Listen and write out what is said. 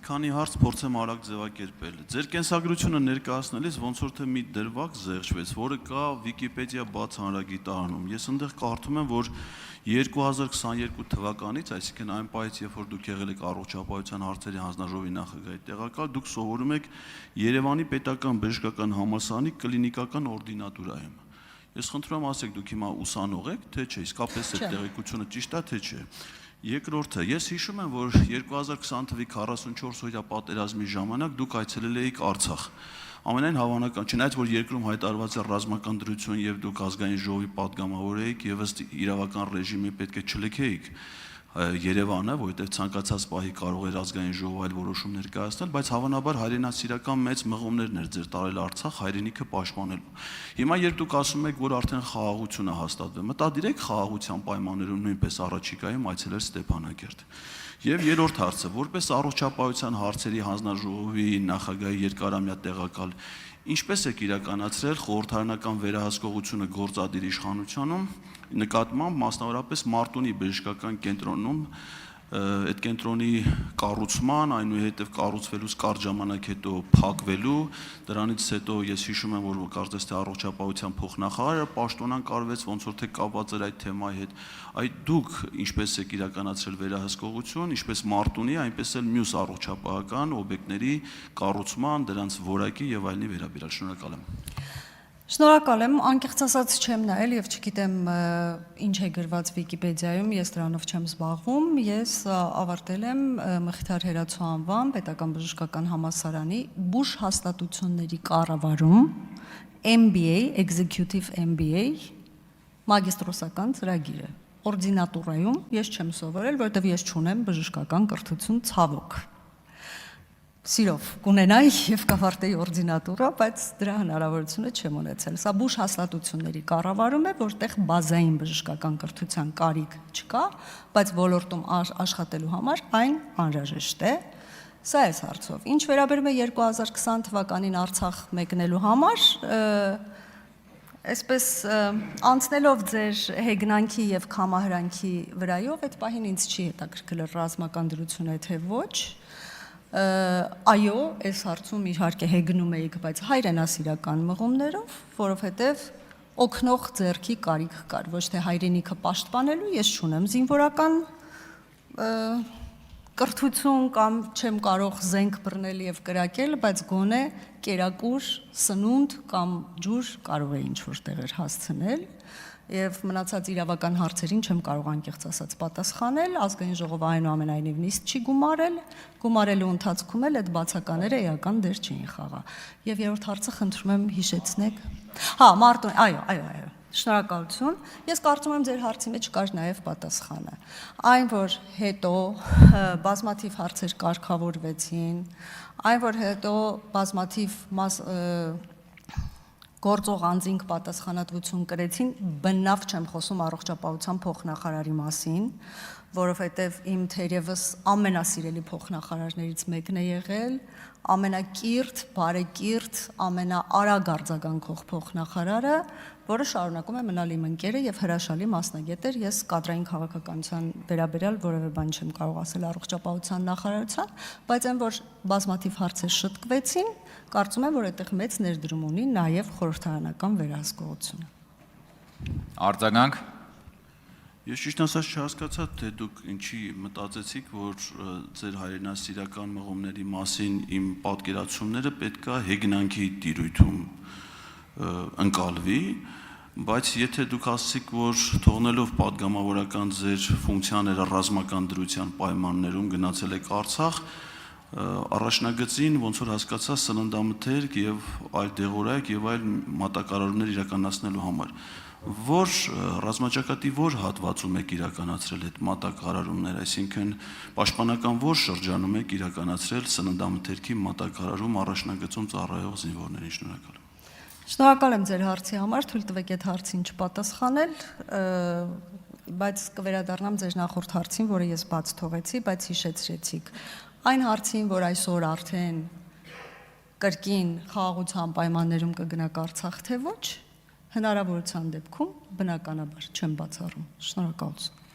քանի հարց փորձեմ արագ ձևակերպել։ Ձեր կենսագրությունը ներկայացնելիս ոնց որ թե մի դրվագ զեղչվեց, որը կա Wikipedia բաց հանրագիտարանում։ Ես այնտեղ կարդում եմ, որ 2022 թվականից, այսինքն այն պահից, երբ որ դուք եղել եք առողջապահության հարցերի հանձնաժողովի նախագահի տեղակալ, դուք սովորում եք Երևանի պետական բժշկական համալսարանի կլինիկական օրդինատուրայում։ Ես խնդրում եմ ասեք, դուք հիմա ուսանող եք, թե չէ, իսկապես այդ տեղեկությունը ճիշտ է, թե չէ։ Երկրորդը, ես հիշում եմ, որ 2020 թվականի 44-օրյա պատերազմի ժամանակ դուք այցելել եք Արցախ։ Ամենայն հավանական, չնայած որ երկրում հայտարարված է ռազմական դրություն եւ դուք ազգային ժողովի падգամավոր եք եւ ըստ իրավական ռեժիմի պետք է չլքեիք Երևանը, որովհետեւ ցանկացած պահի կարող էր ազգային ժողով այլ որոշումներ կայացնել, բայց հավանաբար հայրենասիրական մեծ մղումներն էր ձեր տարել Արցախ հայրենիքը պաշտպանելու։ Հիմա երբ դուք ասում եք, որ արդեն խաղաղություն է հաստատվել, մտադիր եք խաղաղության պայմաններում նույնպես առաջիկայում այցելել Ստեփանակերտ։ Եվ երրորդ հարցը, որպես առողջապահության հարցերի հանձնաժողովի նախագահի երկարամյա տեղակալ, ինչպես եք իրականացրել խորհրդարանական վերահսկողությունը գործադիր իշխանությունում, նկատմամբ մասնավորապես Մարտունի բժշկական կենտրոնում այդ կենտրոնի կառուցման, այնուհետև կառուցվելուց կարճ ժամանակ հետո փակվելու, դրանից հետո ես հիշում եմ, որ կարծես թե առողջապահության փոխնախարարը պաշտոնակարվեց, ոնց որ թե կապված էր այդ թեմայի հետ։ Այդ դուք ինչպես եք իրականացրել վերահսկողություն, ինչպես Մարտունի, այնպես էլ մյուս առողջապահական օբյեկտների կառուցման, դրանց որակի եւ այլնի վերաբերյալ։ Շնորհակալ եմ։ Շնորհակալ եմ, անկեղծ ասած չեմ նայել եւ չգիտեմ ինչ է գրված Վիկիպեդիայում, ես դրանով չեմ զբաղվում, ես ավարտել եմ Մխիթար Հերացու անվան պետական բժշկական համալսարանի բուժ հաստատությունների կառավարում MBA, Executive MBA մագիստրոսական ծրագիրը։ Օրդինատուրայում ես չեմ սովորել, որովհետեւ ես չունեմ բժշկական կրթություն ցավոք։ Սիրով կունենայի եւ կավարտեի օրդինատուրա, բայց դրա հնարավորությունը չեմ ունեցել։ Սա բուժ հաստատությունների կառավարում է, որտեղ բազային բժշկական կրթության կարիք չկա, բայց ոլորտում աշխատելու համար այն անհրաժեշտ է։ Սա է հարցով։ Ինչ վերաբերում է 2020 թվականին Արցախ մեկնելու համար, այսպես անցնելով ձեր հեգնանքի եւ կամահրանքի վրայով, այդ պահին ինձ չի հետաքրքրել ռազմական դրություն է թե ոչ։ Այո, այս հարցում իհարկե հեգնում էիք, բայց հայրենասիրական մղումներով, որովհետև օգնող ձեռքի կարիք կար, ոչ թե հայրենիքը պաշտպանելու, ես չունեմ զինվորական կրթություն կամ չեմ կարող զենք բռնել եւ կրակել, բայց գոնե կերակուր, սնունդ կամ ջուր կարող է ինչ որ տեղեր հասցնել։ Եվ մնացած իրավական հարցերին չեմ կարող անկեղծ ասած պատասխանել, ազգային ժողովը այնուամենայնիվ նիստ չի գումարել, գումարելու ընթացքում էլ այդ բացակաները էական դեր չէին խաղա։ Եվ երրորդ հարցը խնդրում եմ հիշեցնեք։ Հա, Մարտուն, այո, շնորհակալություն։ Ես կարծում եմ ձեր հարցի մեջ կար նաև պատասխանը։ Այն որ հետո բազմաթիվ հարցեր կարգավորվեցին, այն որ հետո բազմաթիվ գործող անձինք պատասխանատվություն կրեցին, բնավ չեմ խոսում առողջապահության փոխնախարարի մասին, որովհետև իմ թերևս ամենասիրելի փոխնախարարներից մեկն է եղել, ամենակիրթ, բարեկիրթ, ամենաարագ արձագանքող փոխնախարարը, որը շարունակում է մնալ իմ ընկերը եւ հրաշալի մասնագետ էր, ես կադրային քաղաքականության վերաբերյալ որևէ բան չեմ կարող ասել առողջապահության նախարարության, բայց այն որ բազմաթիվ հարցեր շտկվեցին, կարծում եմ, որ այդտեղ մեծ ներդրում ունի նաև խորհրդարանական վերահսկողությունը։ Արձագանք։ Ես ճիշտ ասած չհասկացա, թե դուք ինչի մտածեցիք, որ ձեր հայրենասիրական մղումների մասին իմ պատկերացումները պետքա հեգնանքի տիրույթում ընկալվի, բայց եթե դուք ասացիք, որ թողնելով падգամավորական ձեր ֆունկցիաները ռազմական դրության պայմաններում գնացել եք Արցախ, առաջնագծին ոնց որ հասկացա սննդամթերք եւ այլ դեղորայք եւ այլ մատակարարումներ իրականացնելու համար, որ ռազմաճակատի որ հատվածում եք իրականացրել այդ մատակարարումները, այսինքն պաշտպանական որ շրջանում եք իրականացրել սննդամթերքի մատակարարում առաջնագծում ծառայող զինվորներին։ Շնորհակալ եմ։ Շնորհակալ եմ ձեր հարցի համար, թույլ տվեք այդ հարցին չպատասխանել, բայց կվերադառնամ ձեր նախորդ հարցին, որը ես բաց թողեցի, բայց հիշեցրեցիք։ Այն հարցին, որ այսօր արդեն կրկին խաղաղության պայմաններում կգնաք Արցախ թե ոչ, հնարավորության դեպքում բնականաբար չեմ բացառում։ Շնորհակալություն։